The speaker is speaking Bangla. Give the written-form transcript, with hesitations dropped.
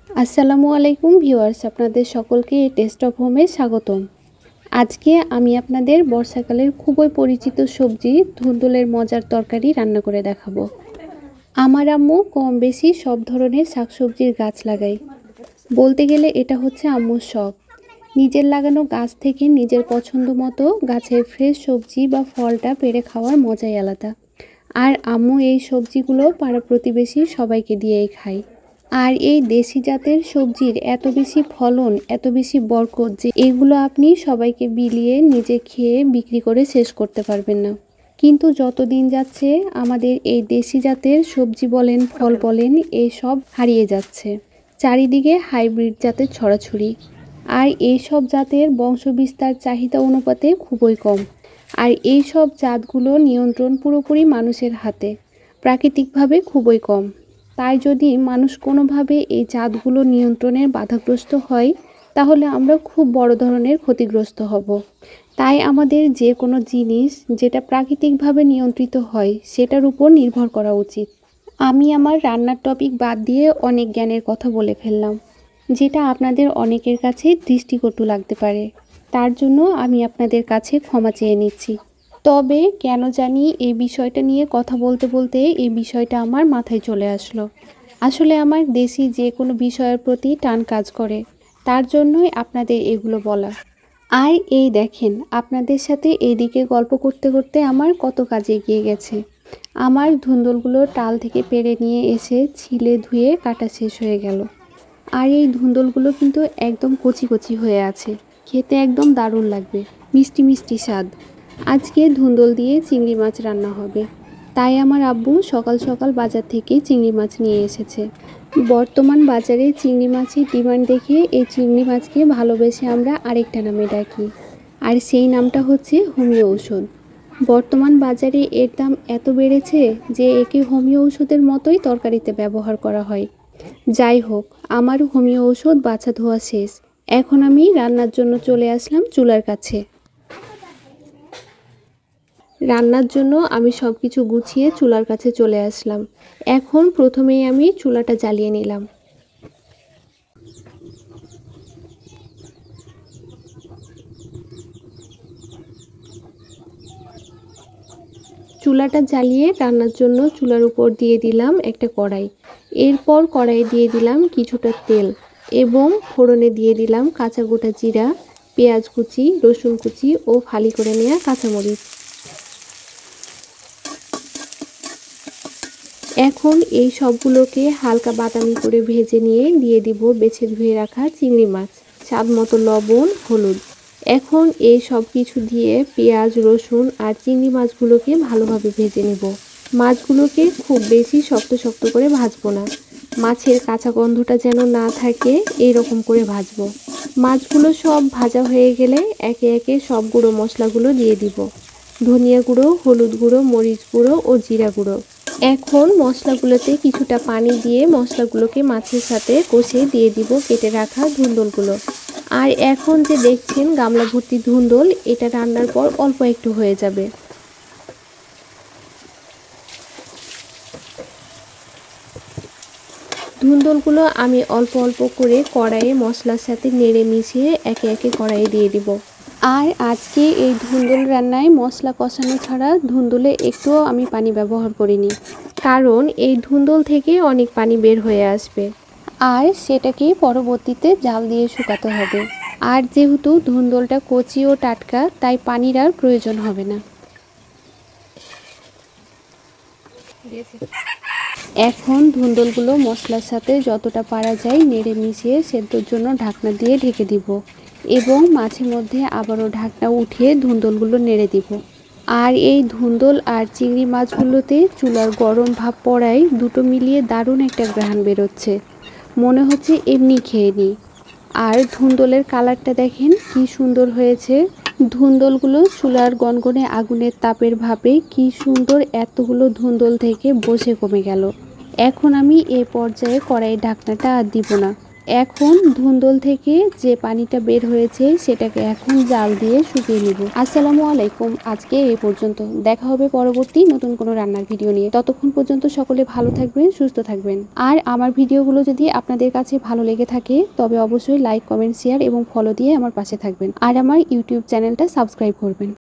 আসসালামু আলাইকুম ভিউয়ার্স, আপনাদের সকলকে এই টেস্ট অফ হোমে স্বাগতম। আজকে আমি আপনাদের বর্ষাকালের খুবই পরিচিত সবজি ধুন্দুলের মজার তরকারি রান্না করে দেখাবো। আমার আম্মু কম বেশি সব ধরনের শাকসবজির গাছ লাগায়। বলতে গেলে এটা হচ্ছে আম্মুর শখ। নিজের লাগানো গাছ থেকে নিজের পছন্দ মতো গাছের ফ্রেশ সবজি বা ফলটা পেড়ে খাওয়ার মজাই আলাদা। আর আম্মু এই সবজিগুলো পাড়া প্রতিবেশী সবাইকে দিয়েই খায়। আর এই দেশি জাতের সবজির এত বেশি ফলন, এত বেশি বরকত যে এগুলো আপনি সবাইকে বিলিয়ে নিজে খেয়ে বিক্রি করে শেষ করতে পারবেন না। কিন্তু যত দিন যাচ্ছে আমাদের এই দেশি জাতের সবজি বলেন, ফল বলেন, এই সব হারিয়ে যাচ্ছে। চারিদিকে হাইব্রিড জাতের ছড়াছড়ি। আর এই সব জাতের বংশবিস্তার চাহিদা অনুপাতে খুবই কম। আর এই সব জাতগুলো নিয়ন্ত্রণ পুরোপুরি মানুষের হাতে, প্রাকৃতিকভাবে খুবই কম। তাই যদি মানুষ কোনোভাবে এই জাতগুলো নিয়ন্ত্রণের বাধাগ্রস্ত হয়, তাহলে আমরা খুব বড় ধরনের ক্ষতিগ্রস্ত হব। তাই আমাদের যে কোনো জিনিস যেটা প্রাকৃতিকভাবে নিয়ন্ত্রিত হয় সেটার উপর নির্ভর করা উচিত। আমি আমার রান্নার টপিক বাদ দিয়ে অনেক জ্ঞানের কথা বলে ফেললাম, যেটা আপনাদের অনেকের কাছে দৃষ্টিকটু লাগতে পারে। তার জন্য আমি আপনাদের কাছে ক্ষমা চেয়ে নিচ্ছি। তবে কেন জানি এই বিষয়টা নিয়ে কথা বলতে বলতে এই বিষয়টা আমার মাথায় চলে আসলো। আসলে আমার দেশি যে কোনো বিষয়ের প্রতি টান কাজ করে, তার জন্যই আপনাদের এগুলো বলা। আর এই দেখেন, আপনাদের সাথে এইদিকে গল্প করতে করতে আমার কত কাজে এগিয়ে গেছে। আমার ধুন্দুলগুলো টাল থেকে পেড়ে নিয়ে এসে ছিলে ধুয়ে কাটা শেষ হয়ে গেল। আর এই ধুন্দুলগুলো কিন্তু একদম কচি কচি হয়ে আছে, খেতে একদম দারুণ লাগবে, মিষ্টি মিষ্টি স্বাদ। আজকে ধুন্দুল দিয়ে চিংড়ি মাছ রান্না হবে। তাই আমার আব্বু সকাল সকাল বাজার থেকে চিংড়ি মাছ নিয়ে এসেছে। বর্তমান বাজারে চিংড়ি মাছের ডিমান্ড দেখে এই চিংড়ি মাছকে ভালোবেসে আমরা আরেকটা নামে ডাকি, আর সেই নামটা হচ্ছে হোমিও ঔষধ। বর্তমান বাজারে এর দাম এত বেড়েছে যে একে হোমিও ঔষধের মতোই তরকারিতে ব্যবহার করা হয়। যাই হোক, আমার হোমিও ঔষধ বাছা ধোয়া শেষ। এখন আমি রান্নার জন্য চলে আসলাম চুলার কাছে। রান্নার জন্য আমি সব কিছু গুছিয়ে চুলার কাছে চলে আসলাম। এখন প্রথমেই আমি চুলাটা জ্বালিয়ে নিলাম। চুলাটা জ্বালিয়ে রান্নার জন্য চুলার উপর দিয়ে দিলাম একটা কড়াই। এরপর কড়াইয়ে দিয়ে দিলাম কিছুটা তেল এবং ফোড়নে দিয়ে দিলাম কাঁচা গোটা জিরা, পেঁয়াজ কুচি, রসুন কুচি ও ফালি করে নেওয়া কাঁচামরিচ। এখন এই সবগুলোকে হালকা বাদামি করে ভেজে নিয়ে দিয়ে দিব বেছে ধুয়ে রাখা চিংড়ি মাছ, স্বাদ মতো লবণ, হলুদ। এখন এই সব কিছু দিয়ে পেঁয়াজ, রসুন আর চিংড়ি মাছগুলোকে ভালোভাবে ভেজে নেব। মাছগুলোকে খুব বেশি শক্ত শক্ত করে ভাজবো না, মাছের কাঁচা গন্ধটা যেন না থাকে এই রকম করে ভাজবো। মাছগুলো সব ভাজা হয়ে গেলে একে একে সব গুঁড়ো মশলাগুলো দিয়ে দিব। ধনিয়া গুঁড়ো, হলুদ গুঁড়ো, মরিচ গুঁড়ো ও জিরা গুঁড়ো। এখন মশলাগুলোতে কিছুটা পানি দিয়ে মশলাগুলোকে মাছের সাথে কষে দিয়ে দিব কেটে রাখা ধুন্দুলগুলো। আর এখন যে দেখছেন গামলা ভর্তি ধুন্দুল, এটা রান্নার পর অল্প একটু হয়ে যাবে। ধুন্দুলগুলো আমি অল্প অল্প করে কড়াইয়ে মশলার সাথে নেড়ে মিশিয়ে একে একে কড়াইয়ে দিয়ে দিব। আর আজকে এই ধুন্দুল রান্নায় মশলা কষানো ছাড়া ধুন্দুলে একটুও আমি পানি ব্যবহার করিনি, কারণ এই ধুন্দুল থেকে অনেক পানি বের হয়ে আসবে আর সেটাকে পরবর্তীতে জাল দিয়ে শুকাতে হবে। আর যেহেতু ধুন্দুলটা কচি ও টাটকা, তাই পানির আর প্রয়োজন হবে না। এখন ধুন্দুলগুলো মশলার সাথে যতটা পারা যায় নেড়ে মিশিয়ে সেদ্ধর জন্য ঢাকনা দিয়ে ঢেকে দিব এবং মাঝে মধ্যে আবারও ঢাকনা উঠিয়ে ধুন্দুলগুলো নেড়ে দিব। আর এই ধুন্দুল আর চিংড়ি মাছগুলোতে চুলার গরম ভাব পড়ায় দুটো মিলিয়ে দারুণ একটা ঘ্রাণ বেরোচ্ছে, মনে হচ্ছে এমনি খেয়ে নিই। আর ধুন্দুলের কালারটা দেখেন কি সুন্দর হয়েছে। ধুন্দুলগুলো চুলার গনগনে আগুনের তাপের ভাপে কি সুন্দর এতগুলো ধুন্দুল থেকে বসে কমে গেল। এখন আমি এই পর্যায়ে কড়াইয়ের ঢাকনাটা আর দিব না, এখন ধুন্দল থেকে যে পানিটা বের হয়েছে সেটাকে এখন জাল দিয়ে শুকিয়ে নিব। আসসালামু আলাইকুম, আজকে এই পর্যন্ত। দেখা হবে পরবর্তী নতুন কোনো রান্নার ভিডিও নিয়ে। ততক্ষণ পর্যন্ত সকলে ভালো থাকবেন, সুস্থ থাকবেন। আর আমার ভিডিওগুলো যদি আপনাদের কাছে ভালো লেগে থাকে তবে অবশ্যই লাইক, কমেন্ট, শেয়ার এবং ফলো দিয়ে আমার পাশে থাকবেন। আর আমার ইউটিউব চ্যানেলটা সাবস্ক্রাইব করবেন।